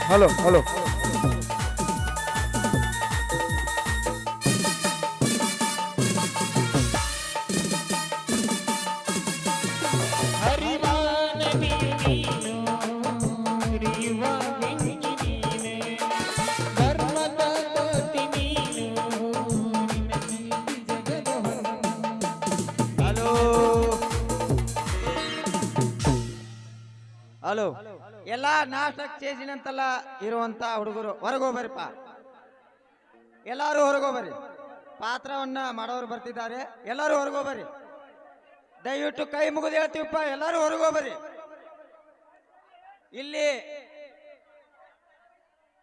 Hello hello hello ಎಲ್ಲ ನಾಟಕ ಚೇಜಿನಂತಲ್ಲ ಇರುವಂತ ಹುಡುಗರು ಹೊರಗೋಗ್ಬರಿಪ್ಪ, ಎಲ್ಲಾರು ಹೊರಗೋಗ್ಬರಿ. ಪಾತ್ರವನ್ನ ಮಾಡೋರು ಬರ್ತಿದ್ದಾರೆ, ಎಲ್ಲಾರು ಹೊರಗೋಗ್ಬರಿ. ದಯವಿಟ್ಟು ಕೈ ಮುಗಿದು ಹೇಳ್ತೀವಪ್ಪ, ಎಲ್ಲಾರು ಹೊರಗೋಗ್ಬರಿ. ಇಲ್ಲಿ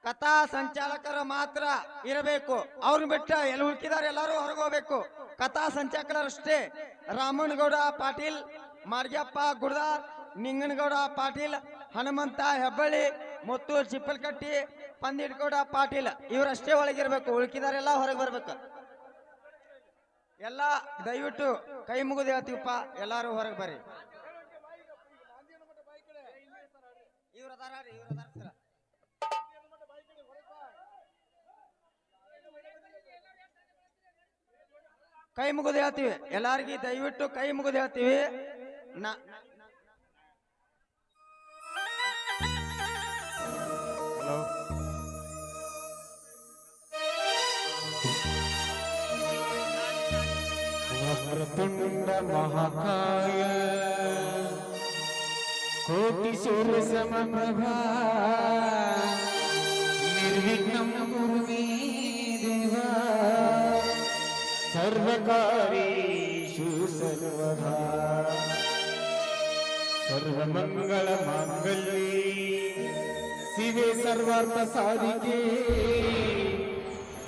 ಕಥಾ ಸಂಚಾಲಕರು ಮಾತ್ರ ಇರಬೇಕು, ಅವ್ರನ್ನ ಬಿಟ್ಟ ಎಲ್ಲಿ ಹುಡುಕಿದ್ದಾರೆ ಎಲ್ಲರೂ ಹೊರಗೋಗ್ಬೇಕು. ಕಥಾ ಸಂಚಾಲಕರಷ್ಟೇ ರಾಮನಗೌಡ ಪಾಟೀಲ್, ಮಾರ್ಗಪ್ಪ ಗುಡ್ದಾರ್, ನಿಂಗನಗೌಡ ಪಾಟೀಲ್, ಹನುಮಂತ ಹೆಬ್ಬಳ್ಳಿ, ಮುತ್ತೂರ್ ಚಿಪ್ಪಲ್ಕಟ್ಟಿ, ಪಂದಿಟ್ಗೌಡ ಪಾಟೀಲ್ ಇವರಷ್ಟೇ ಒಳಗಿರ್ಬೇಕು, ಉಳ್ಕಿದಾರೆಲ್ಲ ಹೊರಗೆ ಬರ್ಬೇಕು. ಎಲ್ಲ ದಯವಿಟ್ಟು ಕೈ ಮುಗಿದು ಹೇಳ್ತೀವಪ್ಪ, ಎಲ್ಲಾರು ಹೊರಗೆ ಬರ್ರಿ. ಕೈ ಮುಗಿದು ಹೇಳ್ತೀವಿ, ಎಲ್ಲಾರ್ಗಿ ದಯವಿಟ್ಟು ಕೈ ಮುಗಿದು ಹೇಳ್ತೀವಿ. वक्रतुंड महाकाय कोटि सूर्य समप्रभा निर्विघ्नं कुरु मे देवा सर्वकार्येषु सर्वदा सर्वमंगल मांगल्ये शिवे सर्वार्थ साधिके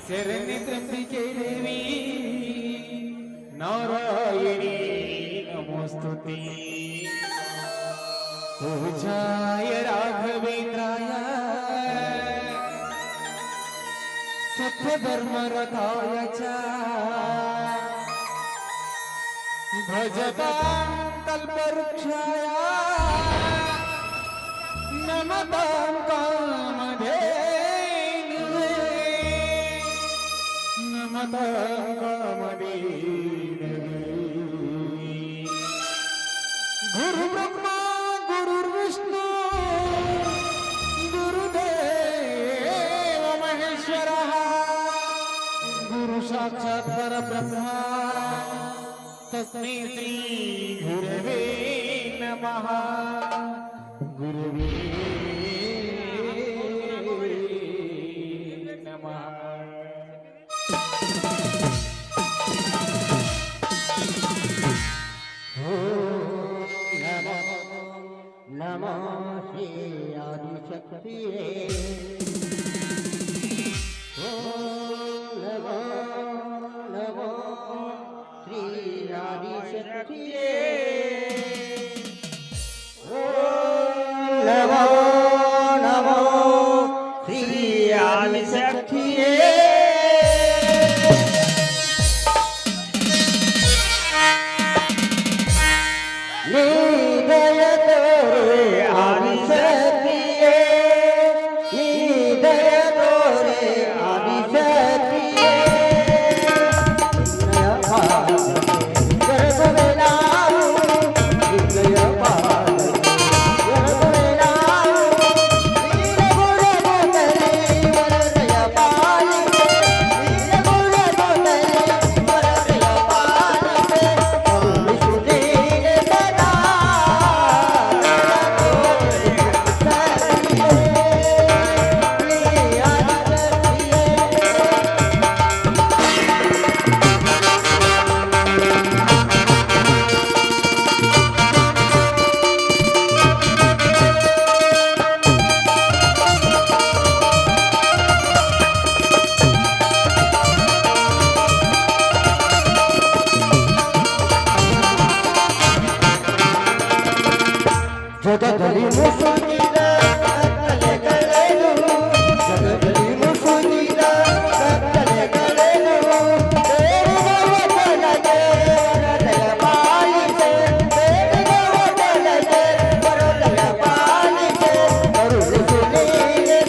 शरण्ये त्र्यंबके देवी नारायणी नमोस्तुते पूजाय राघवेन्द्राय सत्यधर्मरताय च भजतां कल्पवृक्षाय नमतां कामधेनवे नमतां कामधेनवे। गुरु ब्रह्मा गुरुर्विष्णु गुरुदेव महेश्वरः गुरु साक्षात् परब्रह्म तस्मै श्री गुरवे नमः। गुरुवे नमः। नमो श्री आदिशक्तिये नमो नमो श्री आदिशक्तिये नमो नमो श्री आदिशक्तिये जगदली मुसुनीला कले कलेनु जगदली मुसुनीला कले कलेनु तेरे वतन के वरदय पालिसे तेरे वतन के वरदय पालिसे करुण सुनीले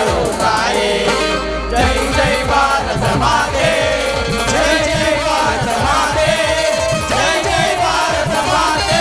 ಬಾಳು ತಾಯೇ ಜೈ ಜೈ ಭಾರತ ಮಾತೆ ಜೈ ಜೈ ಭಾರತ ಮಾತೆ ಜೈ ಜೈ ಭಾರತ ಮಾತೆ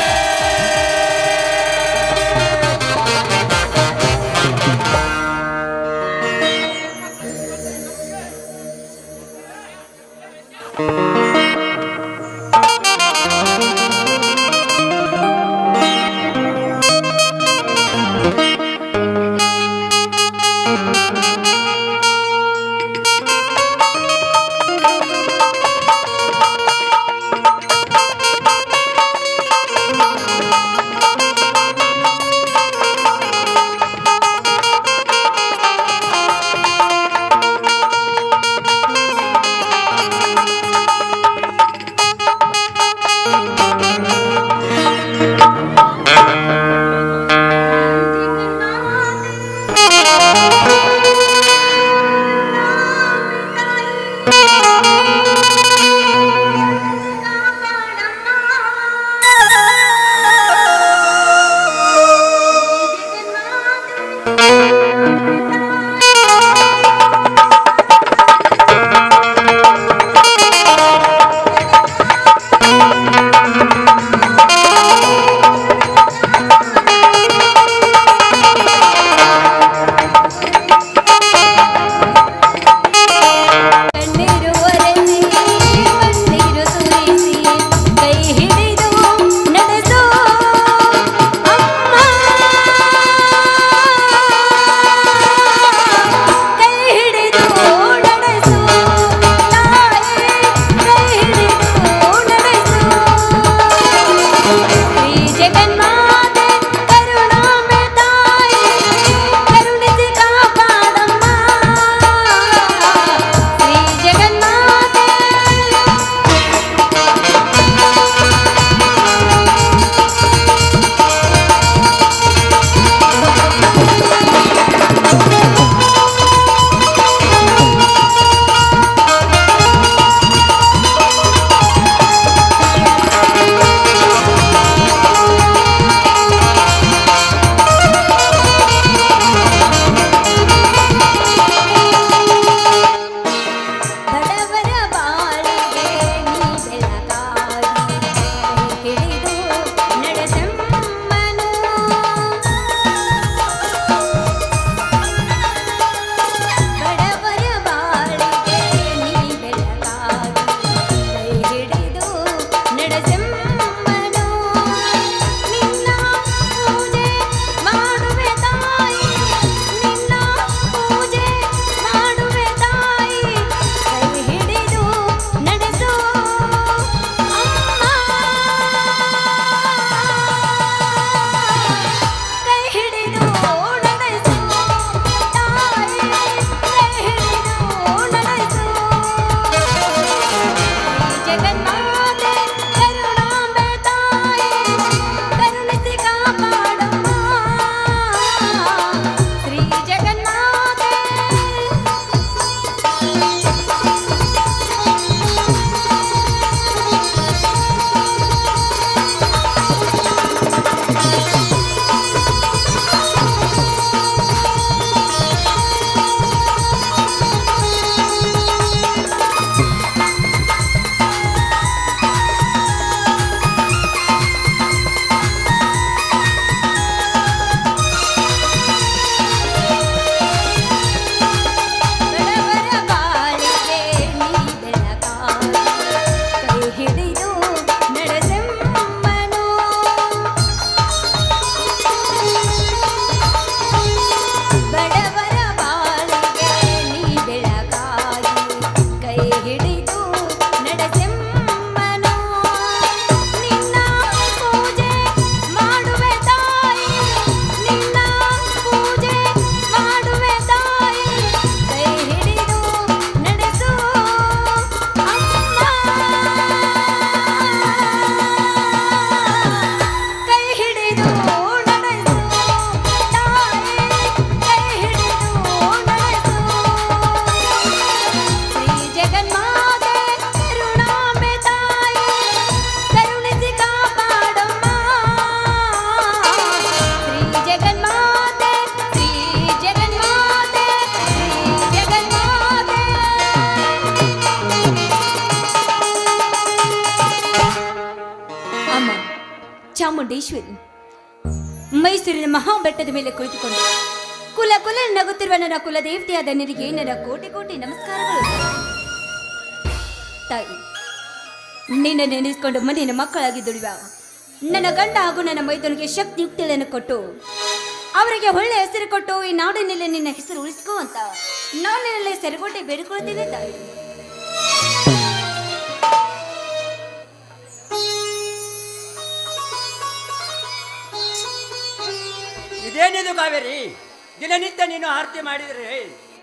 ಚಾಮುಂಡೇಶ್ವರಿ ಮೈಸೂರಿನ ಮಹಾಬೆಟ್ಟದ ಮೇಲೆ ಕುಳಿತುಕೊಂಡು ಕುಲ ಕುಲ ನಗುತ್ತಿರುವ ನನ್ನ ಕುಲದೇವತೆಯಾದ ನಿನಗೆ ನನ್ನ ಕೋಟಿ ಕೋಟಿ ನಮಸ್ಕಾರಗಳು ತಾಯಿ. ನಿನ್ನ ನೆನೆಸಿಕೊಂಡು ಮನೆಯ ಮಕ್ಕಳಾಗಿ ದುಡಿಯುವ ನನ್ನ ಗಂಡ ಹಾಗೂ ನನ್ನ ಮೈದನಿಗೆ ಶಕ್ತಿಯುಕ್ತಿಗಳನ್ನು ಕೊಟ್ಟು ಅವರಿಗೆ ಒಳ್ಳೆ ಹೆಸರು ಕೊಟ್ಟು ಈ ನಾಡಿನಲ್ಲಿ ನಿನ್ನ ಹೆಸರು ಉಳಿಸ್ಕೋ ಅಂತ ನಾನು ನಿನ್ನಲ್ಲಿ ಸೆರಗೋಟೆ ಬೇಡಿಕೊಳ್ತೇನೆ ತಾಯಿ. ಇದೇನಿದು ಕಾವೇರಿ? ದಿನನಿತ್ಯ ನೀನು ಆರತಿ ಮಾಡಿದ್ರೆ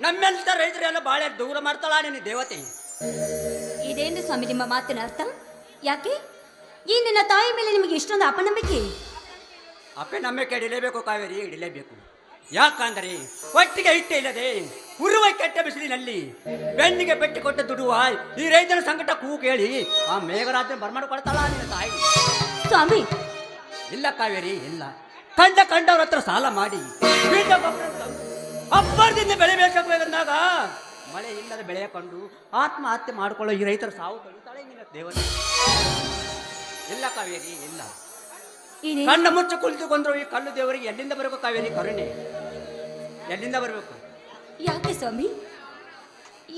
ನಮ್ಮೆಲ್ಲ ರೈತರೆಲ್ಲ ಬಾಳೆ ದೂರ ಮಾಡ್ತಾಳ ನಿನ್ನ ದೇವತೆ. ಇದೇನು ಸ್ವಾಮಿ ನಿಮ್ಮ ಮಾತಿನ ಅರ್ಥ? ಯಾಕೆ ಈ ನಿನ್ನ ತಾಯಿ ಮೇಲೆ ನಿಮಗೆ ಇಷ್ಟೊಂದು ಅಪನಂಬಿಕೆ? ಅಪನಂಬಿಕೆ ಹಿಡಿಲೇಬೇಕು ಕಾವೇರಿ, ಹಿಡಿಲೇಬೇಕು. ಯಾಕಂದರೆ ಒಟ್ಟಿಗೆ ಇಟ್ಟೆ ಇಲ್ಲದೆ ಉರುವ ಕೆಟ್ಟ ಬಿಸಿಲಿನಲ್ಲಿ ಬೆನ್ನಿಗೆ ಪೆಟ್ಟಿ ಕೊಟ್ಟ ದುಡುವ ಈ ರೈತನ ಸಂಕಟ ಕೂಗು ಕೇಳಿ ಆ ಮೇಘರಾಜನ ಬರ್ಮಾಡ್ಕೊಳ್ತಾಳ ನಿನ್ನ ತಾಯಿ. ಸ್ವಾಮಿ ಇಲ್ಲ ಕಾವೇರಿ, ಇಲ್ಲ. ಕಂಡವ್ರ ಹತ್ರ ಸಾಲ ಮಾಡಿ ಬೀಜ ಗೊಬ್ಬರ ತಂದು ಅಬ್ಬರದಿಂದ ಬೆಳೆಬೇಕಾಗಬೇಕಂದಾಗ ಮಳೆ ಇಲ್ಲದ ಬೆಳೆಯ ಕಂಡು ಆತ್ಮಹತ್ಯೆ ಮಾಡಿಕೊಳ್ಳೋ ಈ ರೈತರ ಸಾವು ಕಳೀತಾಳೆ ನಿನ್ನ ದೇವತೆ. ಇಲ್ಲ ಕಾವೇರಿ, ಇಲ್ಲ. ಕಣ್ಣ ಮುಚ್ಚ ಕುಳಿತುಕೊಂಡ್ರು ಈ ಕಲ್ಲು ದೇವರಿಗೆ ಎಲ್ಲಿಂದ ಬರಬೇಕು ಕಾವೇರಿ? ಕರುಣೆ ಎಲ್ಲಿಂದ ಬರಬೇಕು? ಯಾಕೆ ಸ್ವಾಮಿ,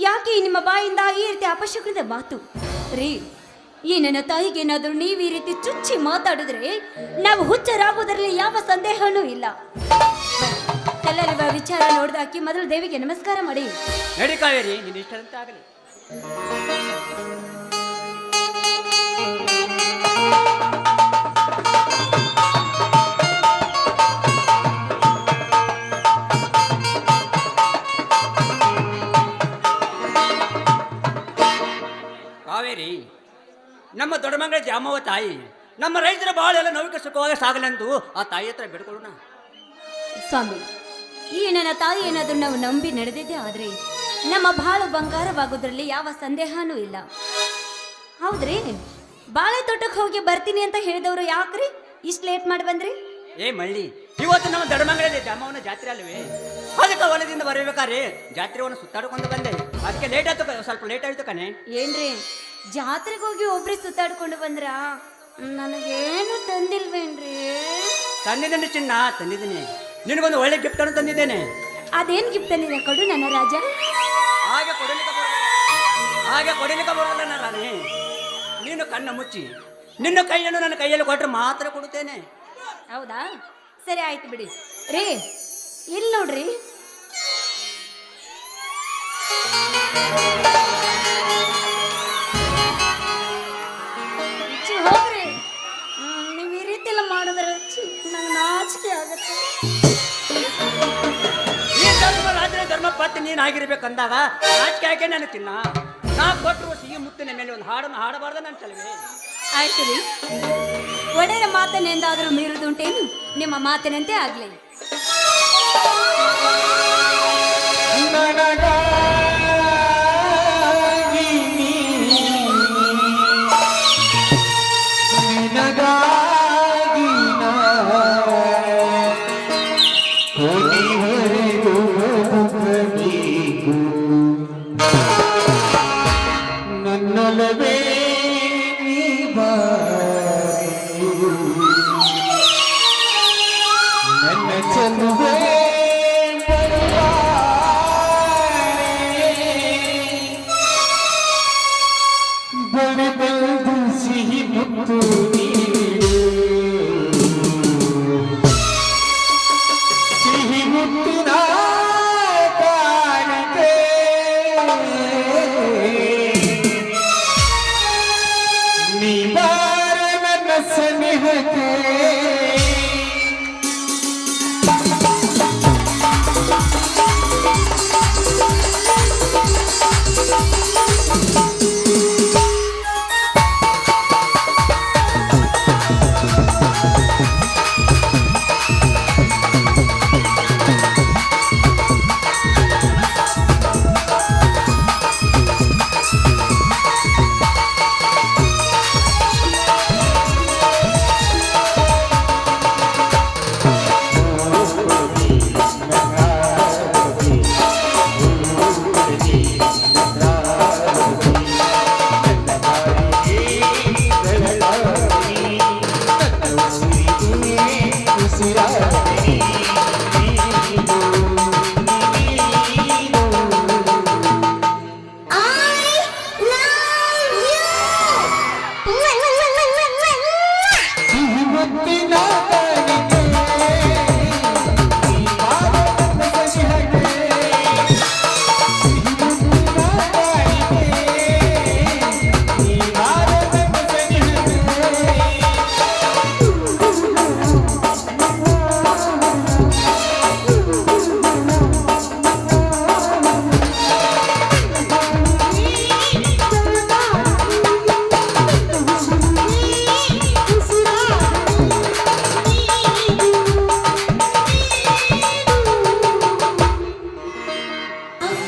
ಯಾಕೆ ನಿಮ್ಮ ಬಾಯಿಂದ ಈ ರೀತಿ ಅಪಶಕುನದ ಮಾತು? ರೀ, ಈ ನನ್ನ ತಾಯಿಗೆ ಏನಾದರೂ ನೀವು ಈ ರೀತಿ ಚುಚ್ಚಿ ಮಾತಾಡಿದ್ರೆ ನಾವು ಹುಚ್ಚರಾಗುವುದರಲ್ಲಿ ಯಾವ ಸಂದೇಹನೂ ಇಲ್ಲ. ಎಲ್ಲರಿರುವ ವಿಚಾರ ನೋಡ್ದಾಕಿ ಮೊದಲು ದೇವಿಗೆ ನಮಸ್ಕಾರ ಮಾಡಿ. ನಡಿ ಕಾವೇರಿ, ನಿನ್ನ ಇಷ್ಟದಂತೆ ಆಗಲಿ. ಕಾವೇರಿ, ನಮ್ಮ ದೊಡ್ಡಮಂಗಳ ದ್ಯಾಮವ್ವ ತಾಯಿ ನಮ್ಮ ರೈತರ ಬಾಳೆಲ್ಲ ನೌಕೆ ಸುಖವಾಗಿ ಸಾಗಲೆಂದು ಆ ತಾಯಿ ಹತ್ರ ಬೇಡ್ಕೊಳ್ಳೋಣ. ಸ್ವಾಮಿ, ಈ ನನ್ನ ತಾಯಿ ಏನಾದರೂ ನಾವು ನಂಬಿ ನಡೆದಿದ್ದೆ ಆದರೆ ನಮ್ಮ ಬಾಳು ಬಂಗಾರವಾಗೋದ್ರಲ್ಲಿ ಯಾವ ಸಂದೇಹನೂ ಇಲ್ಲ. ಹೌದ್ರಿ, ಬಾಳೆ ತೋಟಕ್ಕೆ ಹೋಗಿ ಬರ್ತೀನಿ ಅಂತ ಹೇಳಿದವರು ಯಾಕ್ರಿ ಇಷ್ಟು ಲೇಟ್ ಮಾಡಿ ಬಂದ್ರಿ? ಏ ಮಳ್ಳಿ, ಇವತ್ತು ನಮ್ಮ ದೊಡ್ಡಮಂಗಲಲ್ಲಿ ದ್ಯಾಮವ್ವನ ಜಾತ್ರೆ ಅಲ್ವೇ? ಅದಕ್ಕೆ ಹೊಲದಿಂದ ಬರಬೇಕಾರೆ ಜಾತ್ರೆವನ್ನು ಸುತ್ತಾಡ್ಕೊಂಡು ಬಂದೆ. ಅದಕ್ಕೆ ಲೇಟ್ ಆಯ್ತು, ಸ್ವಲ್ಪ ಲೇಟ್ ಆಯ್ತು ಕಣೆ. ಏನ್ರಿ, ಜಾತ್ರೆಗೆ ಹೋಗಿ ಒಬ್ರಿ ಸುತ್ತಾಡ್ಕೊಂಡು ಬಂದ್ರ? ನನಗೇನು ತಂದಿಲ್ವೇನ್ರಿ? ತಂದಿದ್ದೇನೆ ಚಿನ್ನ, ತಂದಿದ್ದೀನಿ. ನಿನಗೊಂದು ಒಳ್ಳೆ ಗಿಫ್ಟ್ ಅನ್ನು ತಂದಿದ್ದೇನೆ. ಅದೇನ್ ಗಿಫ್ಟ್ ತಂದಿದೆ ಕೊಡು ನನ್ನ ರಾಜ. ಹಾಗೆ ಕೊಡಲಿಕ್ಕೆ ಬರೋಲ್ಲ ರಾಣಿ. ನೀನು ಕಣ್ಣ ಮುಚ್ಚಿ ನಿನ್ನ ಕೈಯನ್ನು ನನ್ನ ಕೈಯಲ್ಲಿ ಕೊಟ್ಟರೆ ಮಾತ್ರ ಕೊಡುತ್ತೇನೆ. ಹೌದಾ? ಸರಿ ಆಯ್ತು ಬಿಡಿ. ರೀ, ಇಲ್ಲಿ ನೋಡ್ರಿ, ಹೋಗ್ರಿ. ನೀವು ಈ ರೀತಿ ಎಲ್ಲ ಮಾಡಿದ್ರೆ ನಂಗೆ ನಾಚಿಕೆ ಆಗತ್ತೆ. ಈ ಧರ್ಮ ಪತ್ನಿ ನೀನು ಆಗಿರ್ಬೇಕಂದಾಗ ನಾಚಿಕೆ ಹಾಕಿ ನಾನು ತಿನ್ನ. ನಾ ಕೊಟ್ಟರು ಸಿಹಿ ಮುತ್ತಿನ ಮೇಲೆ ಒಂದು ಹಾಡನ್ನು ಹಾಡಬಾರ್ದು ನನ್ನ ಚಲವೇ. ಆಯ್ತು ರೀ, ಒಡೆಯ ಮಾತನೆಂದಾದರೂ ಮೀರುದುಂಟೇನು? ನಿಮ್ಮ ಮಾತಿನಂತೆ ಆಗ್ಲಿ. ನನ್ನಲವೇ ನನ್ನ ಚೆಲುವೆ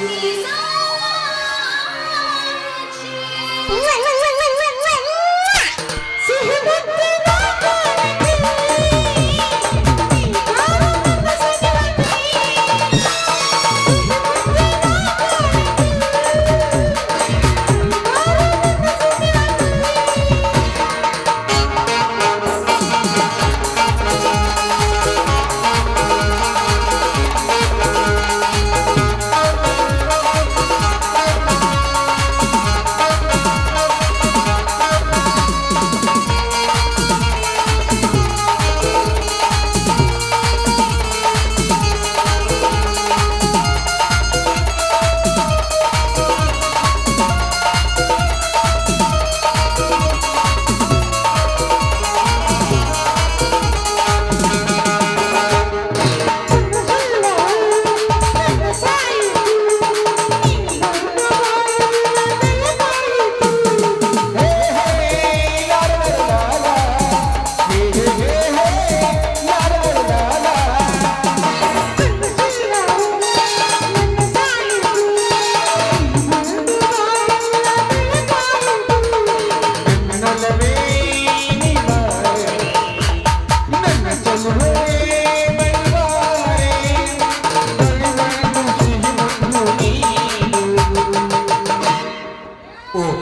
ಓ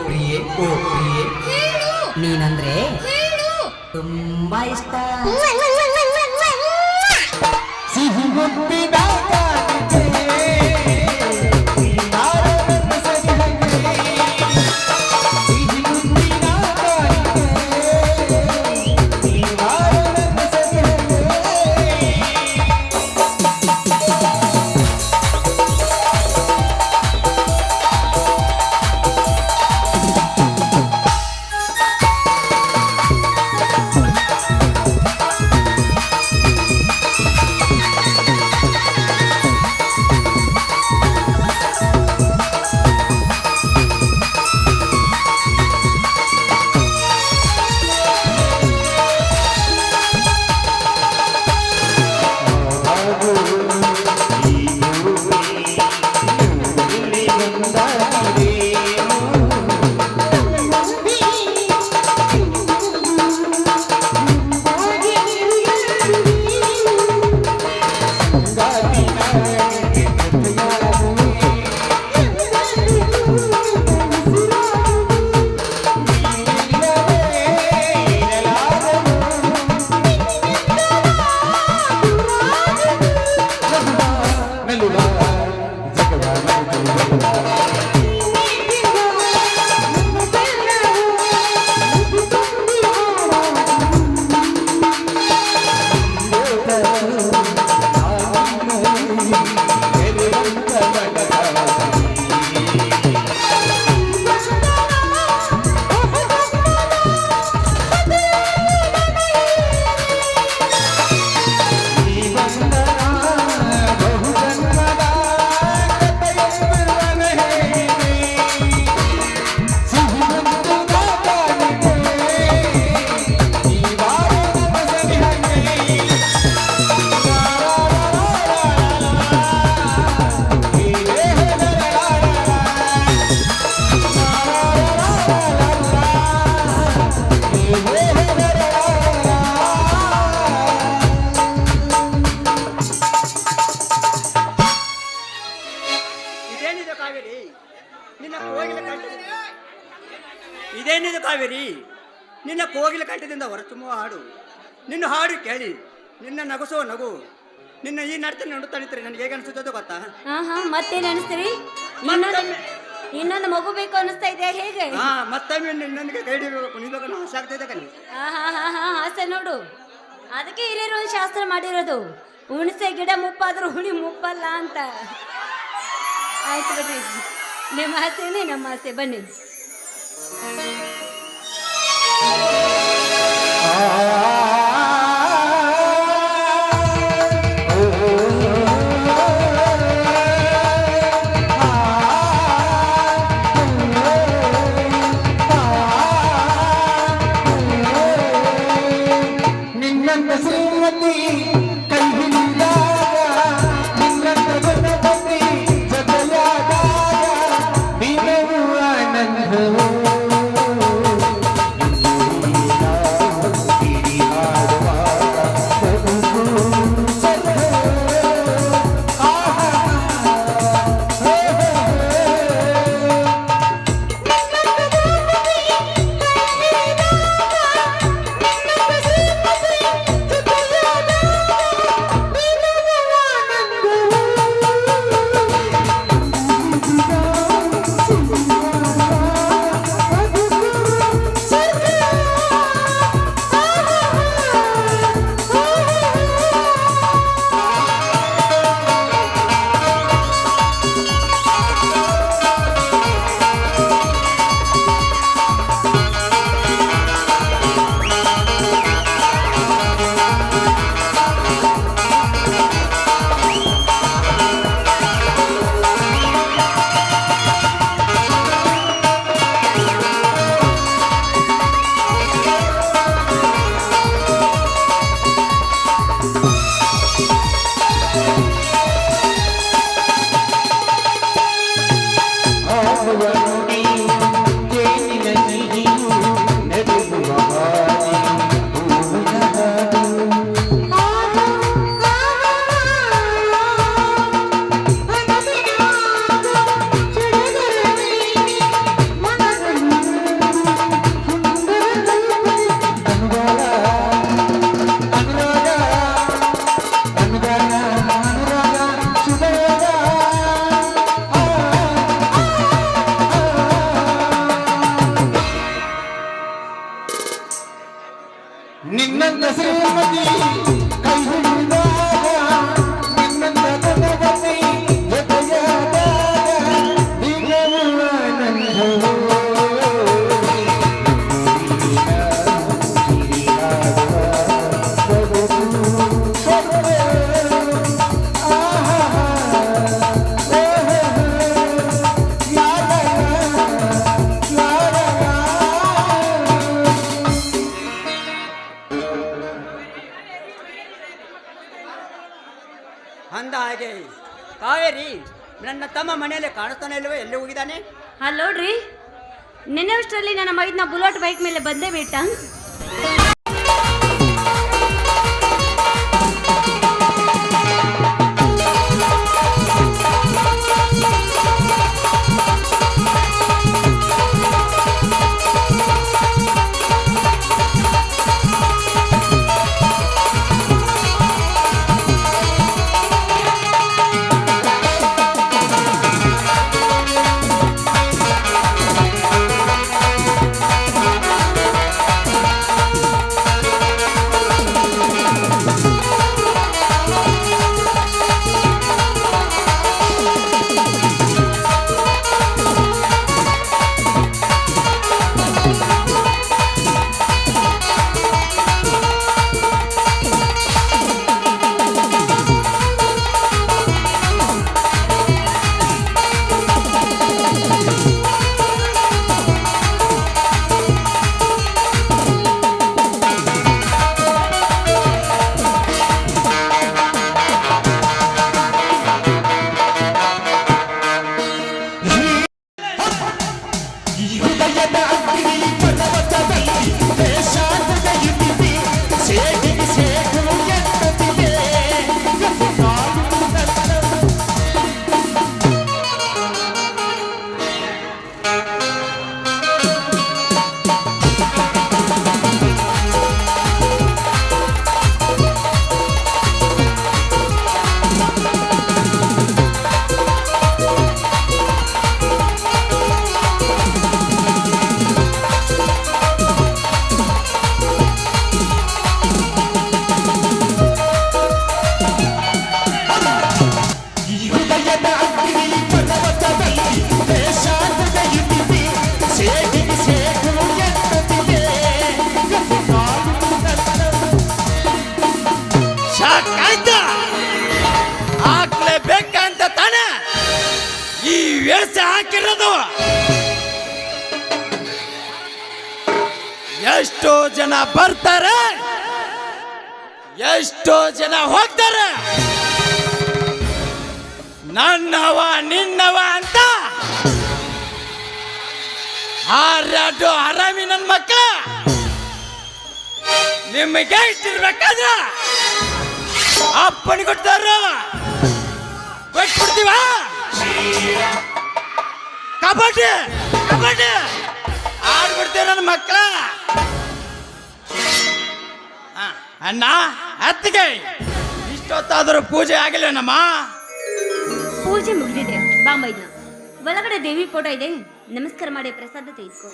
ಪ್ರಿಯೆ ನೀನಂದ್ರೆ ತುಂಬಾ ಇಷ್ಟ. ಸಿಹಿ ಮುತ್ತಿನ ಕಾಣಿಕೆ ಯಾರೋ ನನ್ನ ಸನಿಹಕ್ಕೆ. ಸಿಹಿ ಮುತ್ತಿನ ಕಾಣಿಕೆ ಯಾರೋ ನನ್ನ ಸನಿಹಕ್ಕೆ. ಇದೇನಿದು ಕಾವೇರಿ, ನಿನ್ನ ಕೋಗಿಲ ಕಂಠದಿಂದ ಹೊರತುಂಬುವ ಹಾಡು, ನಿನ್ನ ಹಾಡು ಕೇಳಿ ನಿನ್ನ ನಗಸುವ ನಗು, ನಿನ್ನ ಈ ನಡತೆ ನೋಡುತ್ತಾ ನಿಂತರೆ ನನಗೆ ಹೇಗೆ ಅನಿಸುತ್ತದೋ ಗೊತ್ತಾ? ಮತ್ತೇನು ಅನಿಸ್ತೀರಿ? ಇನ್ನೊಂದು ಮಗು ಬೇಕು ಅನಿಸ್ತಾ ಇದೆ ಹೇಗೆ? ಮತ್ತೊಮ್ಮೆ ನನಗೆ ಕೈ ಹಿಡಿಬೇಕು, ನಿಂದೋಗ ಆಸೆ ಆಗ್ತಾ ಇದೆ ಕಣಿ. ಆಸೆ ನೋಡು, ಅದಕ್ಕೆ ಹಿರಿಯರು ಒಂದು ಶಾಸ್ತ್ರ ಮಾಡಿರೋದು, ಹುಣಸೆ ಗಿಡ ಮುಪ್ಪಾದ್ರೂ ಹುಳಿ ಮುಪ್ಪಲ್ಲ ಅಂತ. ಆಯ್ತು ಬಿಡ್ರಿ, ನಿಮ್ಮ ಆಸೆನೇ ನಮ್ಮ ಆಸೆ, ಬನ್ನಿ. ನಿನ್ನಂತ ಶ್ರೀಮತಿ ಕೈ ಹಿಡಿದಾಗ ನಿನ್ನಂತ ಗುಣಪತಿ ಜೊತೆಯಾದ ನನ್ನ ತಮ್ಮ ಮನೆಯಲ್ಲಿ ಕಾಣಿಸ್ತಾನೆ ಇಲ್ವೇ, ಎಲ್ಲಿ ಹೋಗಿದ್ದಾನೆ? ಅಲ್ಲಿ ನೋಡ್ರಿ, ನೆನೆವಷ್ಟರಲ್ಲಿ ನನ್ನ ಮೈದ್ನ ಬುಲೆಟ್ ಬೈಕ್ ಮೇಲೆ ಬಂದೇ ಬಿಟ್ಟ. ಆಗ್ಲೇಬೇಕಂತ ತಾನೆ ಈ ವೇಷ ಹಾಕಿರೋದು. ಎಷ್ಟೋ ಜನ ಬರ್ತಾರೆ, ಎಷ್ಟೋ ಜನ ಹೋಗ್ತಾರೆ. ನನ್ನವ ನಿನ್ನವ ಅಂತ ಹಾರಾಡೋ ಹರಾಮಿ ನನ್ನ ಮಕ್ಕಳ ನಿಮಗೆ ಇಷ್ಟಿರ್ಬೇಕಾದ್ರ ಅಪ್ಪನಿ ಕೊಡ್ತಾರ ಕೊಟ್ಬಿಡ್ತೀವ. ಕಬಡ್ಡಿ ಕಬಡ್ಡಿ ಆಡ್ಬಿಡ್ತೀವ ನನ್ನ ಮಕ್ಕಳ. ಅಣ್ಣ ಅತ್ತಿಗೆ ಇಷ್ಟೊತ್ತಾದರೂ ಪೂಜೆ ಆಗಿಲ್ವೇನಮ್ಮ? ಪೂಜೆ ಮುಗಿದಿದೆ, ಬಾ ಮೈದ್ನ. ಒಳಗಡೆ ದೇವಿ ಫೋಟೋ ಇದೆ, ನಮಸ್ಕಾರ ಮಾಡಿ ಪ್ರಸಾದ ತೆಗೆದುಕೋ.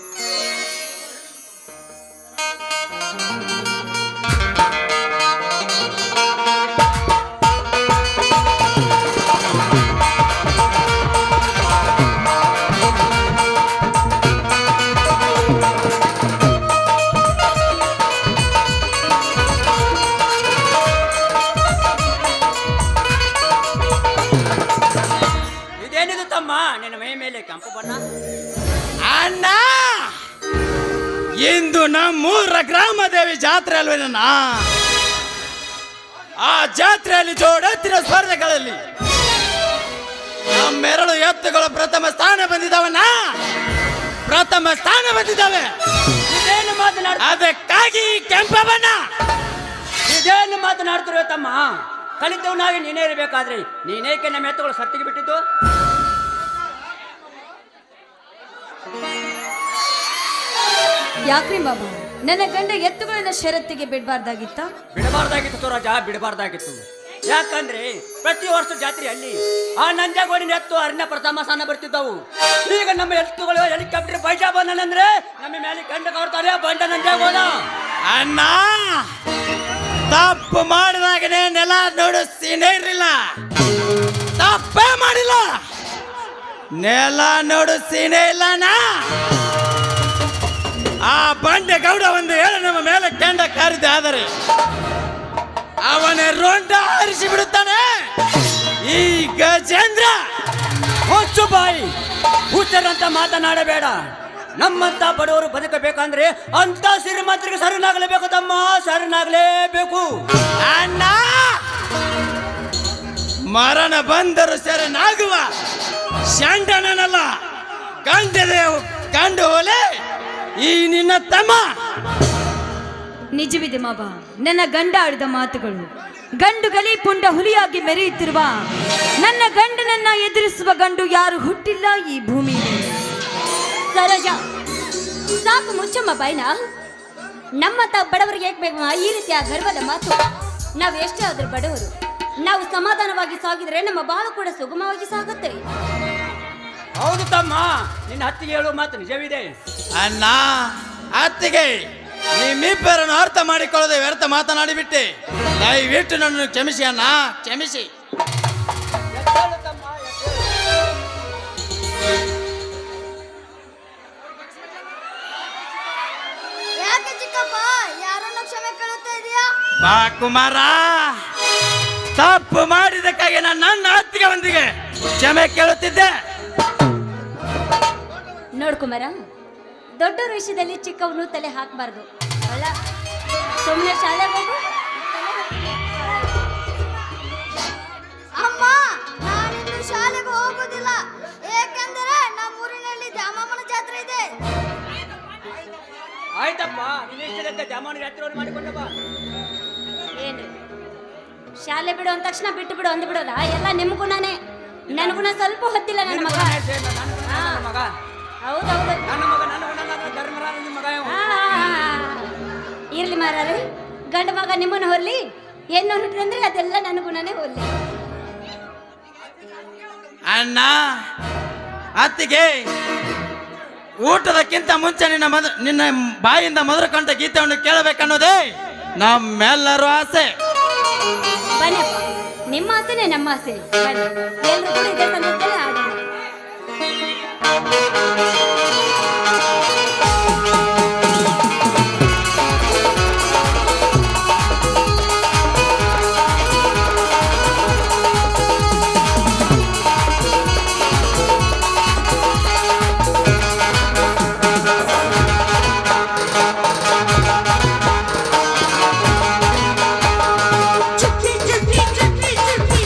ಇದೇನಿದು ತಮ್ಮ ನಿನ್ನ ಮೈ ಮೇಲೆ ಕೆಂಪು ಬಣ್ಣ? ಅಣ್ಣ ಇಂದು ನಮ್ಮೂರ ಗ್ರಾಮ ದೇವಿ ಜಾತ್ರೆ ಅಲ್ವೇನಣ್ಣ? ಆ ಜಾತ್ರೆಯಲ್ಲಿ ಜೋಡೆತ್ತಿನ ಸ್ಪರ್ಧೆಗಳಲ್ಲಿ ನಮ್ಮೆರಡು ಎತ್ತುಗಳು ಪ್ರಥಮ ಸ್ಥಾನ ಬಂದಿದ್ದಾವಣ್ಣ, ಪ್ರಥಮ ಸ್ಥಾನ ಬಂದಿದ್ದಾವೆ. ಇದೇನು ಮಾತನಾಡ ಅದಕ್ಕಾಗಿ ಕೆಂಪ ಬಣ್ಣ. ಇದೇನು ಮಾತನಾಡ್ತಿರೋ ತಮ್ಮ? ಕಲಿತವನಾಗಿ ನೀನೇ ಇರಬೇಕಾದ್ರೆ ನೀನೇಕೆ ನಮ್ಮ ಎತ್ತುಗಳು ಸತ್ತಿಗೆ ಬಿಟ್ಟಿದ್ದು? ಯಾಕ್ರಿ ಬಾಬು, ನನ್ನ ಗಂಡ ಎತ್ತುಗಳನ್ನ ಷರತ್ತಿಗೆ ಬಿಡಬಾರ್ದಾಗಿತ್ತ? ಬಿಡಬಾರ್ದಾಗಿತ್ತು ರಾಜ, ಬಿಡಬಾರ್ದಾಗಿತ್ತು. ಯಾಕಂದ್ರೆ ಪ್ರತಿ ವರ್ಷ ಜಾತ್ರೆಯಲ್ಲಿ ಆ ನಂಜಾಗೋಡಿನ ಎತ್ತು ಅರಣ್ಯ ಪ್ರಥಮ ಸ್ಥಾನ ಬರ್ತಿದ್ದವು. ಈಗ ನಮ್ಮ ಎತ್ತುಗಳು ಹೆಲಿಕಾಪ್ಟರ್ ಪೈಸಾ ಬಂದನಂದ್ರೆ ನಮ್ಮ ಮೇಲೆ ಗಂಡ ಕೊಡ್ತಾರೆ ಬಂಡ ನಂಜಾಗೋದ. ಅಣ್ಣ ತಪ್ಪು ಮಾಡಿದಾಗನೇ ನೆಲ ನೋಡು ಸೀನೆ ಇರಲಿಲ್ಲ, ತಪ್ಪೇ ಮಾಡಿಲ್ಲ, ನೆಲ ನೋಡು ಸೀನೆ ಇಲ್ಲಣ್ಣ. ಆ ಬಂಡೆ ಗೌಡ ಒಂದು ಹೇಳ ನಮ್ಮ ಮೇಲೆ ಕೆಂಡ ಕಾರಿದೆ, ಆದರೆ ಅವನೇ ರೋಂಡ ಹಾರಿಸಿ ಬಿಡುತ್ತಾನೆ ಈ ಗಜೇಂದ್ರ. ಹೊಚ್ಚು ಬಾಯಿ, ಹುಚ್ಚರಂತ ಮಾತನಾಡಬೇಡ. ನಮ್ಮಂತ ಬಡವರು ಬದುಕಬೇಕಂದ್ರೆ ಅಂತ ಶ್ರೀಮಂತರಿಗೆ ಶರಣಾಗಲೇಬೇಕು ತಮ್ಮ, ಶರಣಾಗಲೇಬೇಕು. ಅಣ್ಣ ಮರಣ ಬಂದರು ಶರಣಾಗುವ ಶಾಂಡನಲ್ಲ ಕಂಡು ಹೋಲೆ ಈ ನಿನ್ನ ತಮ್ಮ. ನಿಜವಿದೆ ಮಾವ, ನನ್ನ ಗಂಡ ಆಡಿದ ಮಾತುಗಳು. ಗಂಡುಗಲಿ ಪುಂಡ ಹುಲಿಯಾಗಿ ಮೆರೆಯುತ್ತಿರುವ ನನ್ನ ಗಂಡನನ್ನ ಎದುರಿಸುವ ಗಂಡು ಯಾರು ಹುಟ್ಟಿಲ್ಲ ಈ ಭೂಮಿ ಮೇಲೆ. ಸರೋಜ, ಸಾಕು ಮುಚ್ಚಮ್ಮ ಬಾಯ್ನ. ನಮ್ಮಂತ ಬಡವರಿಗೆ ಹೇಗೆ ಬೇಕು ಈ ರೀತಿಯ ಗರ್ವದ ಮಾತು? ನಾವು ಎಷ್ಟೇ ಆದ್ರೂ ಬಡವರು, ನಾವು ಸಮಾಧಾನವಾಗಿ ಸಾಗಿದ್ರೆ ನಮ್ಮ ಬಾಳು ಕೂಡ ಸುಗಮವಾಗಿ ಸಾಗುತ್ತೆ. ಹೌದು ತಮ್ಮ, ನಿನ್ನ ಹತ್ತಿಗೆ ಹೇಳುವ ಮಾತು ನಿಜವಿದೆ. ಅಣ್ಣ ಅತ್ತಿಗೆ, ನಿಮ್ಮಿಬ್ಬರನ್ನು ಅರ್ಥ ಮಾಡಿಕೊಳ್ಳದೆ ವ್ಯರ್ಥ ಮಾತನಾಡಿಬಿಟ್ಟೆ. ದಯವಿಟ್ಟು ನನ್ನನ್ನು ಕ್ಷಮಿಸಿ ಅಣ್ಣ, ಕ್ಷಮಿಸಿ. ಎದ್ದೇಳು ತಮ್ಮ, ಎದ್ದೇಳು. ಯಾಕೆ ಚಿಕ್ಕಪ್ಪ ಯಾರನ್ನ ಕ್ಷಮೆ ಕೇಳುತ್ತಾ ಇದೀಯಾ? ಬಾ ಕುಮಾರ, ತಪ್ಪು ಮಾಡಿದಕ್ಕಾಗಿ ನಾನು ನನ್ನ ಅತ್ತಿಗೆ ಒಂದಿಗೆ ಕ್ಷಮೆ ಕೇಳುತ್ತಿದ್ದೆ. ನೋಡ್ಕೊಂಬರ, ದೊಡ್ಡವ್ರ ವಿಷಯದಲ್ಲಿ ಚಿಕ್ಕವನು ತಲೆ ಹಾಕಬಾರ್ದು. ಅಲ್ಲ, ಸುಮ್ಮನೆ ಶಾಲೆಗೆ ಹೋಗು. ಅಮ್ಮ, ನಾನಿನ್ನು ಶಾಲೆಗೆ ಹೋಗೋದಿಲ್ಲ. ಏಕೆಂದರೆ ನಮ್ಮ ಊರಿನಲ್ಲಿ ದ್ಯಾಮಮ್ಮನ ಜಾತ್ರೆ ಇದೆ. ಆಯ್ತಪ್ಪ, ನಿನ್ನ ಇಷ್ಟದಂತೆ ಜಾಮಾನು ಜಾತ್ರೆಯನ್ನು ಮಾಡಿಕೊಂಡ ಬಾ. ಏನು ಶಾಲೆ ಬಿಡು ಅಂದ ತಕ್ಷಣ ಬಿಟ್ಟು ಬಿಡು ಅಂದ್ಬಿಡೋದ? ಎಲ್ಲ ನಿಮ್ ಗುಣನೇ, ನನ್ನ ಗುಣ ಸ್ವಲ್ಪ ಹೊತ್ತಿಲ್ಲ. ನನ್ನ ಮಗ ನನ್ನ ಮಗ, ಹೌದೌದು. ನನ್ನ ಮಗ, ನನ್ನ ಗುಣ ಧರ್ಮರಾಜ ನಿಮ್ಮ ಮಗ ಇವ. ಇರ್ಲಿ ಮಾರಾರಿ, ಗಂಡ ಮಗ ನಿಮ್ಮನ್ನು ಹೊರ್ಲಿ, ಹೆಣ್ಣು ಹುಟ್ಟಿದ್ರೆ ಅದೆಲ್ಲ ನನ್ನ ಗುಣನೇ ಹೊರ್ಲಿ. ಅಣ್ಣ ಅತ್ತಿಗೆ, ಊಟದಕ್ಕಿಂತ ಮುಂಚೆ ನಿನ್ನ ಬಾಯಿಂದ ಮಧುರ ಕಂಠ ಗೀತೆಯನ್ನು ಕೇಳಬೇಕನ್ನೋದೇ ನಮ್ಮೆಲ್ಲರೂ ಆಸೆ. ಬನ್ನಪ್ಪ, ನಿಮ್ಮ ಆಸೆನೇ ನಮ್ಮ ಆಸೆ. ಬನ್ನಿ, ಎಲ್ರೂ ಕೂಡ ಇದೇ ಸಂದರ್ಭದಲ್ಲಿ ಆಡೋಣ. ಚುಟ್ಟಿ ಚುಟ್ಟಿ ಚುಟ್ಟಿ ಚುಟ್ಟಿ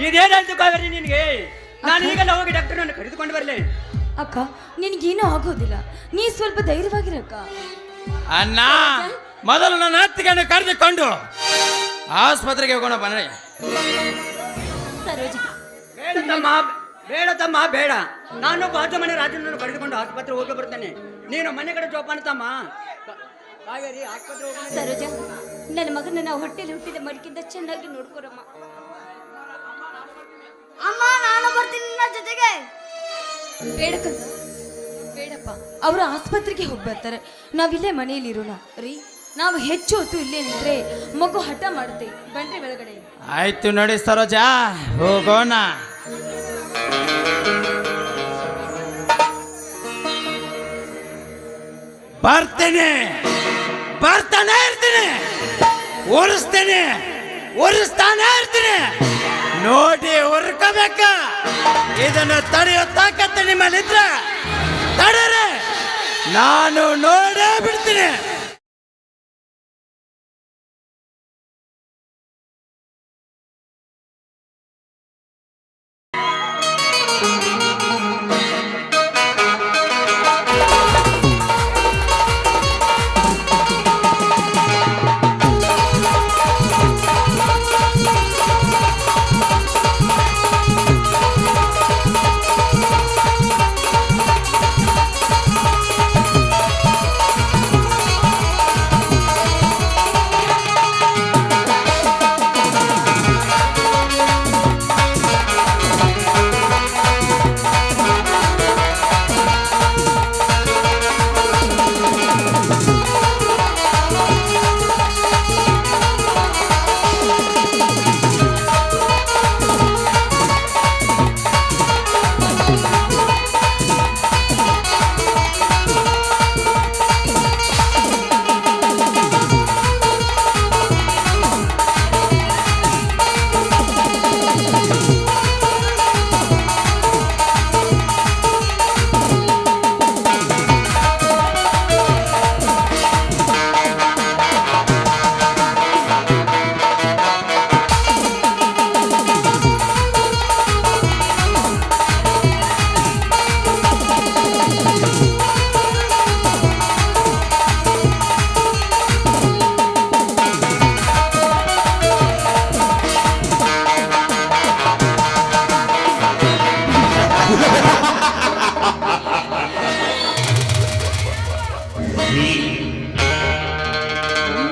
ಇದೇನಾಯ್ತು ಕಾವೇರಿ ನಿನಗೆ? ನಾನು ಈಗಲ್ಲ ಹೋಗಿ ಡಾಕ್ಟರ್ನನ್ನು ಕರೆದುಕೊಂಡು ಬರಲಿ. ಅಕ್ಕ ನಿನಗೇನೂ ಆಗೋದಿಲ್ಲ, ನೀ ಸ್ವಲ್ಪ ಧೈರ್ಯವಾಗಿರಕ್ಕ. ಅಣ್ಣ, ಮೊದಲು ನನ್ನ ಅತ್ತಿಗೆಯನ್ನು ಕರೆದುಕೊಂಡು ಆಸ್ಪತ್ರೆಗೆ ಹೋಗೋಣ ಬನ್ನಿ. ಸರೋಜ, ಬೇಡ ತಮ್ಮ, ಬೇಡ ತಮ್ಮ, ಬೇಡ. ನಾನು ಬಾಜು ಮನೆ ರಾಜನನ್ನು ಕರೆದುಕೊಂಡು ಆಸ್ಪತ್ರೆ ಹೋಗಿ ಬರ್ತೇನೆ. ನೀನು ಮನೆ ಕಡೆ ಜೋಪಾನ ತಮ್ಮ. ಕಾವೇರಿ, ಆಸ್ಪತ್ರೆ ಹೋಗೋಣ. ಸರೋಜ, ನನ್ನ ಮಗನ ನಾವು ಹೊಟ್ಟೆಲಿ ಹುಟ್ಟಿದ ಮಡಿಕಿಂದ ಚೆನ್ನಾಗಿ ನೋಡ್ಕೊರಮ್ಮ. ಅಮ್ಮ ನಾನು ಬರ್ತೀನಿ ನಿನ್ನ ಜೊತೆಗೆ. ಬೇಡಕ್ಕ, ಬೇಡಪ್ಪ, ಅವರು ಆಸ್ಪತ್ರೆಗೆ ಹೋಗಿ ಬರ್ತಾರೆ, ನಾವಿಲ್ಲೇ ಮನೆಯಲ್ಲಿ ಇರೋಣ. ರೀ, ನಾವು ಹೆಚ್ಚು ಹೊತ್ತು ಇಲ್ಲೇ ನಿಂತ್ರೆ ಮಗು ಹಠ ಮಾಡುತ್ತೆ. ಬನ್ರಿ ಒಳಗಡೆ. ಆಯ್ತು ನೋಡಿ ಸರೋಜಾ, ಹೋಗೋಣ. ಬರ್ತೀನಿ, ಬರ್ತಾನೆ ಇರ್ತೀನಿ, ಉರಿಸ್ತೀನಿ, ಉರಿಸ್ತಾನೆ ಇರ್ತೀನಿ. ನೋಡಿ ಉರ್ಕೋಬೇಕ. ಇದನ್ನು ತಡೆಯೋ ತಾಕತ್ತು ನಿಮ್ಮಲ್ಲಿದ್ರೆ ತಡೀರಿ, ನಾನು ನೋಡೇ ಬಿಡ್ತೀನಿ.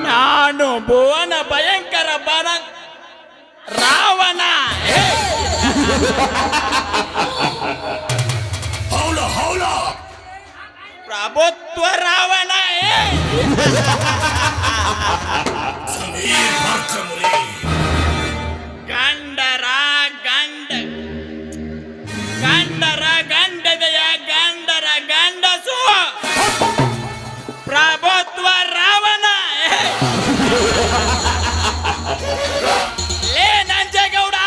ನಾನು ಭುವನ ಭಯಂಕರ ಬರ ರಾವಣ. ಪ್ರಭುತ್ವ ರಾವಣ. ಗಂಡರ ಗಂಡ, ಗಂಡರ ಗಂಡದೆಯ ಗಂಡರ ಗಂಡಸು ಪ್ರಭುತ್ವ ರಾವಣ. ಲೇ ನಂಜೇಗೌಡ,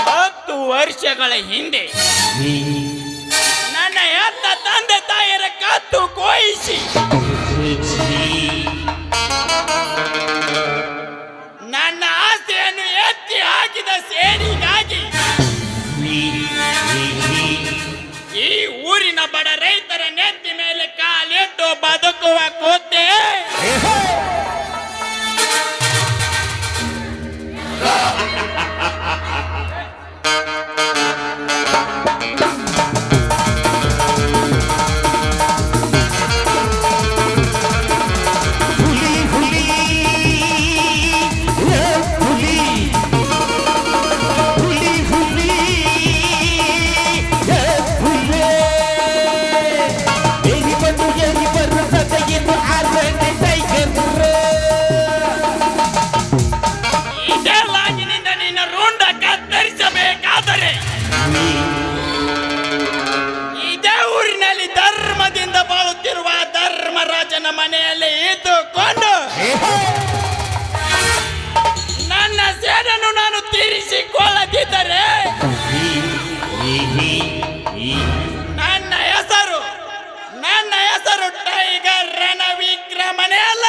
10 ವರ್ಷಗಳ ಹಿಂದೆ ನನ್ನ ಹೆತ್ತ ತಂದೆ ತಾಯಿಯರ ಕತ್ತು ಕೊಯಿಸಿ ನನ್ನ ಆಸ್ತಿಯನ್ನು ಎತ್ತಿ ಹಾಕಿದ ಸೇಡಿಗಾಗಿ ಈ ಊರಿನ ಬಡ ರೈತರ ನೆತ್ತಿ ಮೇಲೆ ಕಾಲಿಟ್ಟು ಬದುಕುವ ಕೂತೆ. ಧರ್ಮರಾಜನ ಮನೆಯಲ್ಲಿ ಇದ್ದುಕೊಂಡು ನನ್ನ ಸೇಡನ್ನು ನಾನು ತೀರಿಸಿಕೊಳ್ಳದಿದ್ದರೆ ನನ್ನ ಹೆಸರು ಟೈಗರ್ ರಣವಿಕ್ರಮನೇ ಅಲ್ಲ.